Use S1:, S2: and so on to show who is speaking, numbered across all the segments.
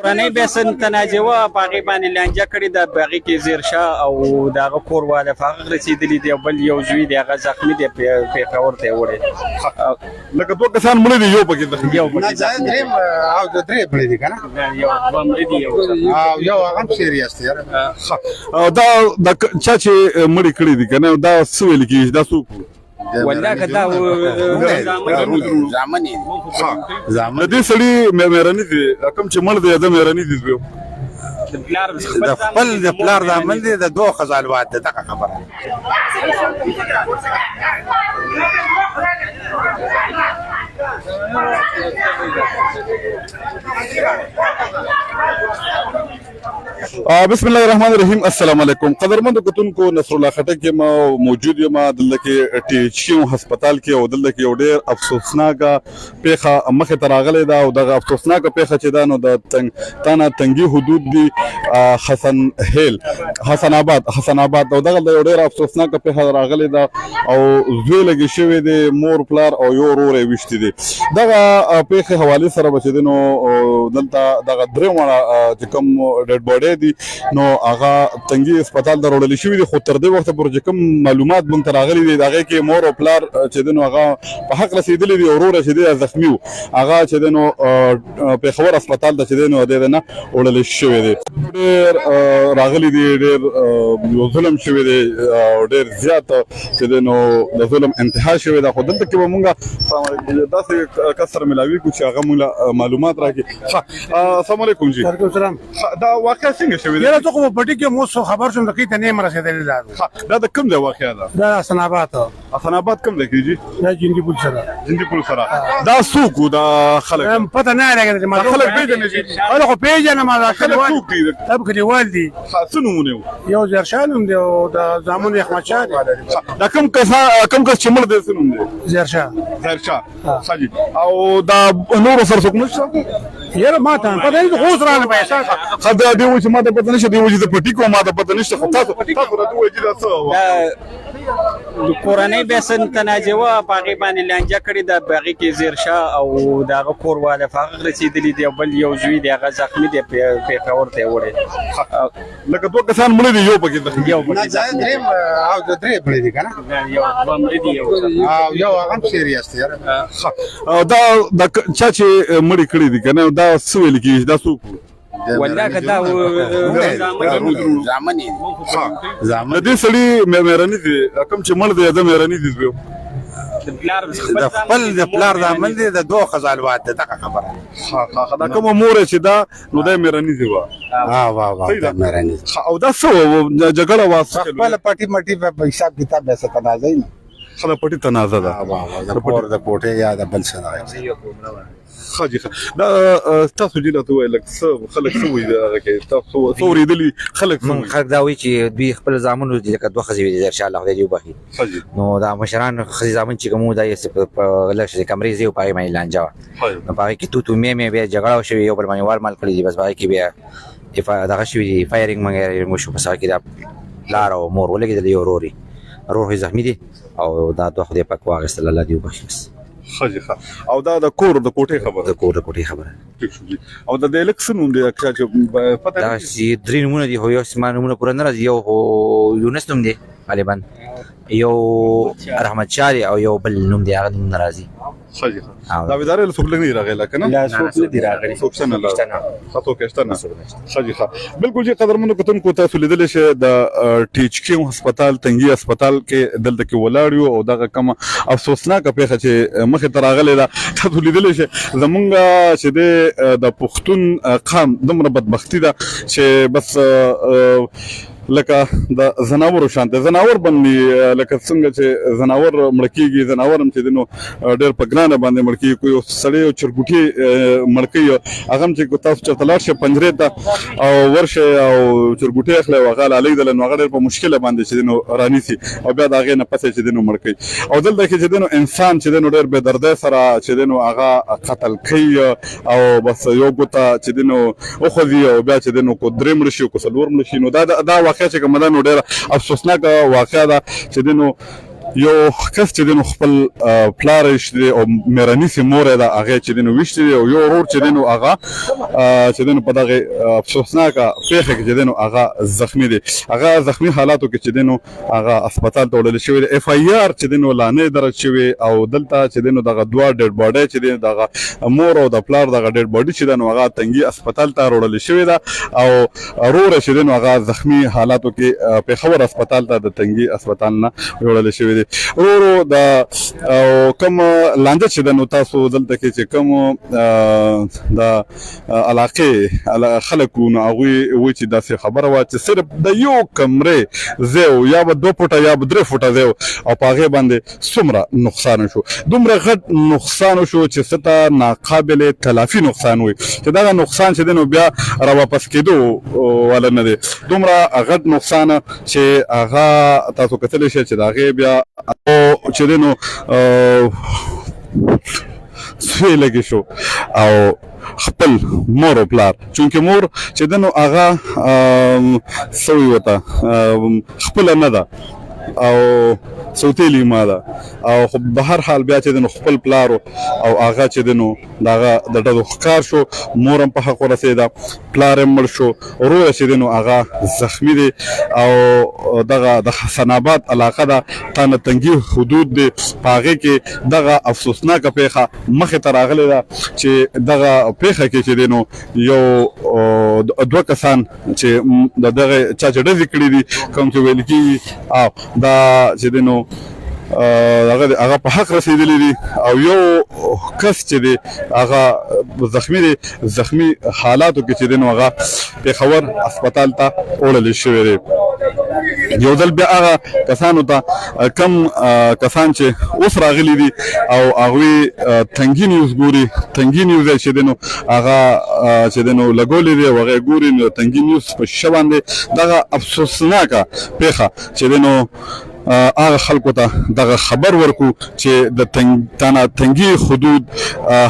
S1: کورنۍ به سن تناجوه باغی باندې لانجه کړې ده باغی کې زیرشاه او دغه کورواله فقط رسیدلی دی بل یو زوی دی هغه زخمی دی پیښور ته وړي
S2: لکه دوه کسان مړه دي یو پکې
S1: یو پکې
S3: دریم او د درې مړه دي کنه
S1: یو باندې دی
S3: او یو هغه سیریس دی
S2: دا چا چې مړه کړې دي کنه دا سویل کې دا څوک
S1: ولا کدا
S3: زامنې
S2: د دې سړي مېرانی دي کوم چې مړ دی د مېرانی دي
S3: د خپل د پلار د عمل دي د دوه خزالوات ده دغه خبره
S2: بسم الله الرحمن الرحیم السلام علیکم قدرمند کتونکو نصر الله خټک کې ما موجود یم دلته کې ټي ایچ کیو هسپتال کې او دلته کې یو ډېر افسوسناکه پیښه مخې ته راغلې ده او دغه افسوسناکه پیښه چې ده نو د تنګي حدود دي حسن آباد او دغه یو ډېر افسوسناکه پیښه راغلې ده او زوی لګې شوی دی مور پلار او یو ورور یې ویشتي دي دغه پیښې حوالې سره به چې دی نو دلته دغه درې واړه چې کوم ډیډ باډي دي نو هغه تنګي هسپتال ته وړل شوي دي خو تر دې وخته پورې چې کوم معلومات موږ ته راغلي دي د هغې کې مور او پلار چې دی نو هغه په حق رسېدلي دي ورور چې دی زخمي و هغه چې دی نو پېښور هسپتال ته چې دی نو دی نه وړل شوی دی ډېر راغلي دي ډېر یو ظلم شوی دی او ډېر زیات چې دی نو د ظلم انتها شوی ده خو دلته کې به مونږ داسې کس سره ملاوي کړو چې هغه مونږ معلومات راکړي السلام علیکم جی
S3: وعلیکم السلام
S2: دا واقعا څنګه شوی دی
S3: یاره ته کوم پټی کې مو خبر شوم د کې ته نه مرسېدل
S2: دا د کوم ځای واقعا ده
S3: دا حسن آباد
S2: کوم ځای کې جی
S3: دا جندي پول سره
S2: دا څوک دا خلک
S3: پته نه راغلی ما
S2: خلک پیژنې جی
S3: خلک پیژنې ما
S2: خلک څوک دي
S3: تب کلیوال دي
S2: څه نومونه
S3: یو زرشان هم دی او د زامن احمد شاه دی
S2: دا کوم کس چې مړ دی څه نوم دی
S3: زرشاه
S2: حاجی او دا نور سره څوک نشته
S3: یاره ما ته پته نه خو سره نه پیسې
S2: خدای دې و چې ما ته پته نشته دی و چې د پټی کو ما ته پته نشته خو تاسو راته وایي چې دا څه
S1: د کورنۍ به سن تناجوه باغی باندې لانجه کړې ده باغی کې زیرشاه او دغه کورواله فقط رسیدلی دی بل یو زوی دی هغه زخمی دی پیښور ته وړي
S2: لکه دوه کسان مړه دي یو پکې
S1: یو پکې
S3: دریم او د درې مړه دي کنه
S1: یو باندې دی
S3: او یو هغه سیریس دی
S2: دا چا چې مړه کړې دي کنه دا سویل کې دا څوک
S1: ولا کدا
S3: زامنې
S2: د دې سړي مېرانی دي کوم چې مړ دی د مېرانی دي
S3: د خپل د پلار د عمل دي د دوه خزالوات ده دغه خبره
S2: دا کوم مور چې دا نو د مېرانی دي
S3: واه مېرانی
S2: او دا څه جګړه واسه
S3: خپل پټي مټي په حساب کتاب به څه تنازع نه
S2: خپل پټي تنازع ده
S3: د کوټه یا د بل څه
S2: خاجي دا تاسو دې راته وایي لکه خلک څه وایي دا کې تاسو څورېدلي خلک
S4: دا وایي چې دوی خپل زامنو دي لکه دوه ښځې وي ان شاء الله خدای دې وبخي نو دا مشران ښځې زامن چې کوم دا یې په لږ کمرې زیو پای باندې لانجه وه نو په هغې کې تو مې بیا جګړه وشوې یو بل باندې وار مال کړي دي بس په هغې کې بیا دغه شوي دي فایرینګ وغیرہ وشو بس هغه کې دا پلار او مور ولګېدل یو ورور یې زخمي دي او دا دوه خدای پاک واخیستل الله دې وبخي بس
S2: او دا د کور د کوټې خبره او د الیکشن نوم دی چې پته
S4: دا چې درې نومونه دي خو یو اسمان نومونه پوره نه راځي یو یونس نوم دی غالبا یو رحمت شاه او یو بل نوم دی هغه نوم نه راځي
S2: دا ودارې له څوک نه راغلی کنه
S1: لا څوک نه دی راغلی
S2: څوک نه خاطو کېشتنه بالکل جی قدرمنو کتونکو تاسو لیدلی شئ د ټي ایچ کیو هسپتال تنګي هسپتال کې دلته کې ولاړ یو او دغه کومه افسوسناکه پیښه چې مخې ته راغلې ده تاسو لیدلی شئ زمونږ چې د پښتون قام دومره بدبختي ده چې بس لکه د زناورو شانته زناور باندې لکه څنګه چې زناور مړ کېږي زناور هم چې دی نو ډېر په ګرانه باندې مړ کېږي کوم یو سړی یو چرګوټي مړ کوي هغه هم چې تاسو چېرته لاړ شئ پنجرې ته او ورشئ او چرګوټي اخلئ او هغه هلېږدله نو هغه ډېر په مشکله باندې چې دی نو رانیسي او بیا د هغې نه پسې چې دی نو مړ کوي او دلته کې چې دی نو انسان چې دی نو ډېر بې دردۍ سره چې دی نو هغه قتل کوي او بس یو ګوته چې دی نو وخوځي او بیا چې دی نو کو درې مړه شي کو څلور مړه شي نو دا واقعه چې کومه ده نو ډېره افسوسناکه واقعه ده چې دی نو یو کس چې دی نو خپل پلار یې ویشتی دی او میرنیسې مور یې ده هغه چې دی نو ویشتی دی او یو ورور چې دی نو هغه چې دی نو په دغه افسوسناکه پیښه کې چې دی نو هغه زخمي دی هغه زخمي حالاتو کې چې دی نو هغه هسپتال ته وړل شوی دی اف آی آر چې دی نو لا نه درج شوی او دلته چې دی نو دغه دوه ډیډ باډي چې دی دغه مور او د پلار دغه ډیډ باډي چې دی نو هغه تنګي هسپتال ته وړل شوی ده او ورور چې دی نو هغه زخمي حالاتو کې پیښور هسپتال ته د تنګي هسپتال نه وړل شوی دی ورو د کوم لانجه چې دی نو تاسو دلته کې چې کوم د علاقې خلکو نو هغوی وایي چې داسې خبره وه چې صرف د یو کمرې ځای یا به 2 فوټه یا به 3 فوټه ځای او په هغې باندې څومره نقصان شو دومره غټ نقصان شو چې څه ته ناقابل تلافي نقصان وي چې دغه نقصان چې دی نو بیا راواپس کېدو والا نه دی دومره غټ نقصان چې هغه تاسو کتلی شئ چې د هغې بیا چې دی نو سوی لګې شو او خپل مور او پلار چونکې مور چې دی نو هغه سوی ورته خپله نه ده او سوتیلی ما ده او خو به هر حال بیا چې دی نو خپل پلار او هغه چې دی نو د هغه د ډزو ښکار شو مور هم په حق ورسېده پلار هم مړ شو ورور چې دی نو هغه زخمي دی او دغه د حسن آباد علاقه ده تانه تنګي حدود دی په هغې کې دغه افسوسناکه پیښه مخې ته راغلې ده چې دغه پیښه کې چې دی نو یو 2 کسان چې د دغه چا چې ډزې کړي دي کوم چې ویل کېږي او دا چې دی نو هغه په حق رسېدلی دي او یو کس چې دی هغه زخمي دی زخمي حالاتو کې چې دی نو هغه پیښور هسپتال ته وړلی شوی دی یو ځل بیا هغه کسانو ته کم کسان چې اوس راغلي دي او هغوی تنګي نیوز ګوري تنګي نیوز چې دی نو هغه چې دی نو لګولی دی او هغه ګوري نو تنګي نیوز په شیشه باندې دغه افسوسناکه پیښه چې دی نو هغه خلکو ته دغه خبر ورکو چې د تنګي حدود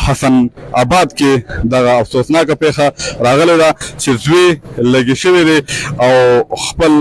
S2: حسن آباد کې دغه افسوسناکه پیښه راغلی ده چې زوی لګې شوی دی او خپل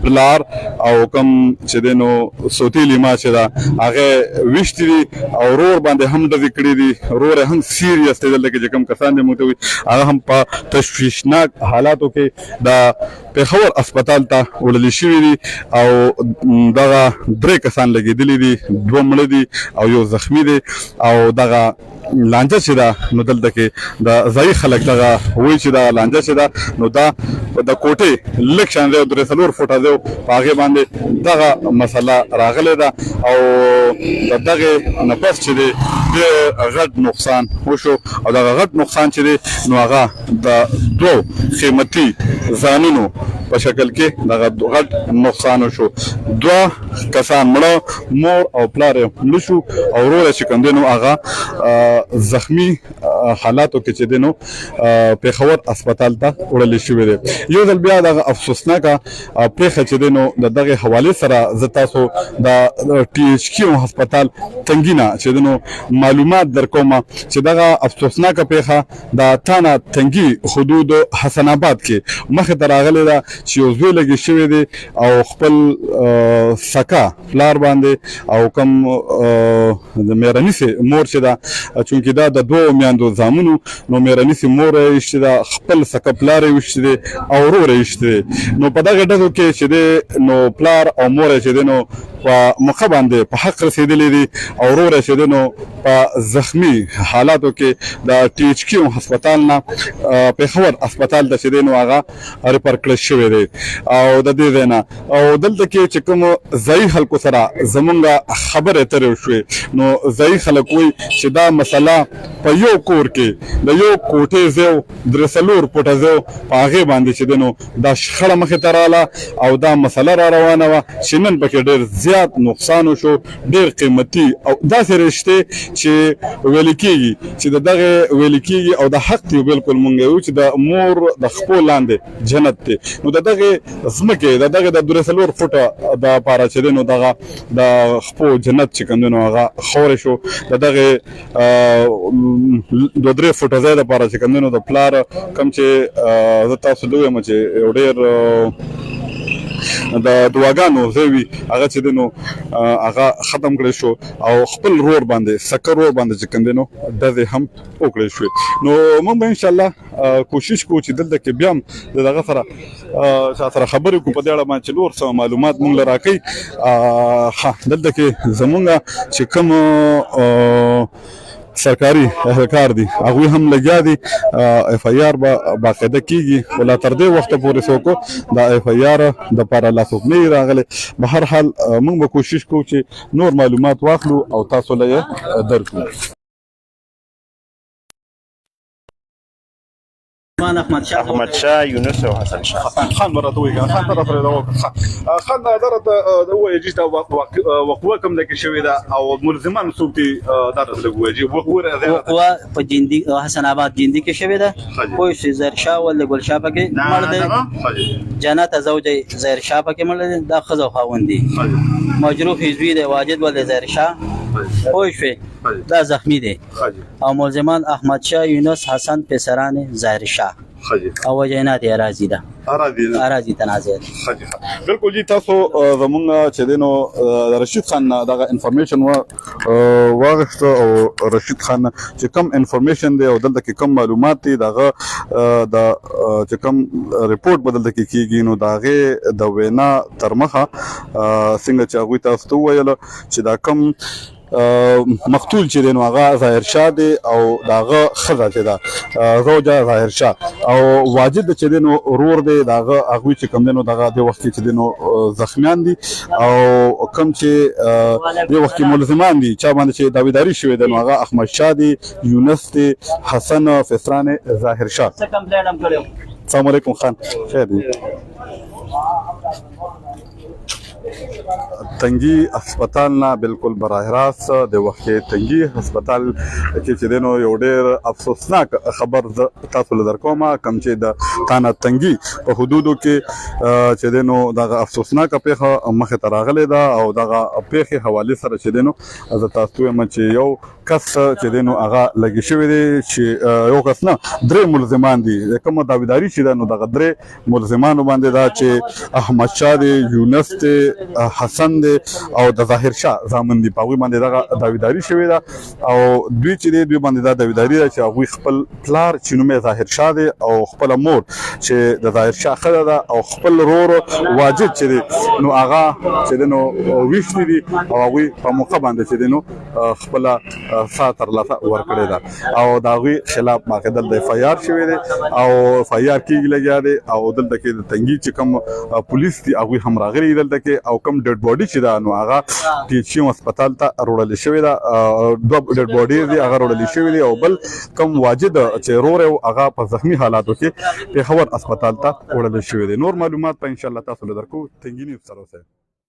S2: پلار او کوم چې دی نو سوتیلي ما چې ده هغې ویشتي دي او ورور باندې هم ډزې کړي دي ورور یې هم سیریس دی دلته کې چې کوم کسان دي موږ ته وایي هغه هم په تشویشناک حالاتو کې د پیښور هسپتال ته وړلی شوي دي او دغه 3 کسان لګېدلي دي 2 مړه دي او یو زخمي دی او دغه لانجه چې ده نو دلته کې د ځایي خلک دغه وایي چې دا لانجه چې ده نو دا د کوټې لږ شان دی 3 فوټه دی په هغې باندې دغه مسله راغلې ده او د دغې نه پس چې دی ډېر غټ نقصان وشو او دغه غټ نقصان چې دی نو هغه د 2 قیمتي ځانونو په شکل کې دغه غټ نقصان وشو 2 کسان مړه مور او پلار یې مړه شو او ورور چې کوم دی نو هغه زخمی حالاتو کې چې دی نو پیښور هسپتال ته وړلی شوی دی یو ځل بیا دغه افسوسناکه پیښه چې دی نو د دغې حوالې سره زه تاسو د ټي ایچ کیو هسپتال تنګي نه چې دی نو معلومات در کومه چې دغه افسوسناکه پیښه د تانه تنګي حدود حسن آباد کې مخې ته راغلې ده چې یو زوی لګې شوی دی او خپل سکا پلار باندې او کوم د میرنیسې مور چې ده چونکې دا د 2 میندو زامنو نو میرنیسې مور یې ویشتې ده خپل سکه پلار یې ویشتې دی او ورور یې ویشتې دی نو په دغې ډزو کې چې دی نو پلار او مور یې چې دی نو په مخه باندې په حق رسېدلی دي او ورور یې چې دی نو په زخمي حالاتو کې د ټي ایچ کیو هسپتال نه پیښور هسپتال ته چې دی نو هغه ریفر کړی شوی دی او د دې ځای نه او دلته کې چې کوم ځایي خلکو سره زمونږ خبرې اترې وشوې نو ځایي خلک وایي چې دا مسله په یو کور کې د یو کوټې ځای 3 فوټه ځای په هغې باندې چې دی نو دا شخړه مخې ته راغله او دا مسله را روانه وه چې نن پکې ډېر زیات نقصان وشو ډېر قیمتي او داسې رشتې چې ویل کېږي چې د دغې ویل کېږي او د حق دی بالکل مونږ یو چې د مور د خپو لاندې جنت دی نو د دغې ځمکې د دغې د 3 فوټه دپاره چې دی نو دغه د خپو جنت چې کوم دی نو هغه خورې شو د دغې 2-3 فوټه ځای دپاره چې کوم دی نو د پلار کوم چې زه تاسو ته ووایم چې یو ډېر د دواګانو زوی هغه چې دنو هغه ختم کړی شو او خپل رور باندې سکر رور باندې چې کوم دنو د هم وکړی شو نو موږ به ان شاء الله کوشش کوو چې دلته کې بیا هم دغه سره خبرې کوو په دې اړه باندې چې نور څه معلومات موږ له راکړي دلته کې زمونږ چې کوم سرکاري اهلکار دي هغوی هم لګیا دي اف آی آر به باقاعده کیږي ولا تر دې وخته پورې څوک دا اف آی آر دپاره لاسوک نه راغلی به هر حال موږ به کوشش کوو چې نور معلومات واخلو او تاسو له یې درکړو
S5: احمد شاه یونس او حسن شاه
S2: خان مرته وي خان طرف له خان درته د وایي چې وقوه کوم د کې شوی دا او ملزمان سوتي درته لګوي
S6: وقوه په جندي حسن آباد جندي کې شوی دا کوئی شي زهر شاه ول ګل شاه پکې مړ دی جنات زوج زهر شاه پکې مړ دی دا خزو خاوند دي مجروح حزبی دی واجد ول زهر شاه کوئی شي دا زخمی دی او ملزمان احمد شاه یونس حسن پسران زهر شاه او جنات اراضی ده اراضی تنازع
S2: بالکل جی تاسو زمونږ چې دینو رشید خان دغه انفارمیشن واغښت او رشید خان چې کم انفارمیشن دی او دلته کې کم معلومات دي دغه د چې کم ریپورت بدلته کې کیږي نو دغه د وینا تر مخه څنګه چې هغه تاسو ته ویل چې دا کم مقتول چې دین هغه ظاهر شاه دی او داغه خزه چې دا زوجه ظاهر شاه او واجد چې دین ورور دی داغه هغه چې کم دینو دغه د وخت چې دینو زخمیان دي او کم چې د وخت ملزمان دي چا باندې چې داویداری شوی دی نو هغه احمد شاه دی یونس دی حسن فسران ظاهر شاه السلام علیکم خان خیر دی تنگی هسپتال نه بالکل براه راست د وخت تنگی هسپتال چې دینو یو ډېر افسوسناک خبر تاسو له درکوم کم چې د تانه تنگی په حدودو کې چې دینو دغه افسوسناک پیښه مخه تراغله ده او دغه پیښه حواله سره چې دینو از تاسو هم چې یو کس چې دینو هغه لګی شوی دی چې یو کس نه درې ملزمان دي کوم داویداری شي نو دغه درې ملزمانو باندې دا چې احمد شاه دی یونس دی حسن دی او د ظاهر شاه زامن دی په باندې دغه داویداری شوی ده او دوی چې دوی باندې دا داویداری ده چې هغه خپل پلار چې نومه ظاهر شاه دی او خپل مور چې د ظاهر شاه خله ده او خپل رور واجد چې نو هغه چې نو ویشتي دي او هغه په موقع باندې چې نو خپل ساتر لاسه ورکړی ده او دا غوي خلاف باقاعده د اف آی آر شوی دی او اف آی آر کېږي لګیا دی او دلته کې د تنګي چې کوم پولیس دي هغه هم راغلي دلته کې او کوم ډډ باډي چې دا نو هغه ټي ایچ ام هسپتال ته وروړل شوی دا دوه ډډ باډي دي هغه وروړل شوی دی او بل کوم واجد چې رور او هغه په زخمی حالاتو کې پیښور هسپتال ته وروړل شوی دی نور معلومات په ان شاء الله تاسو له درکو تنګي نیوز سره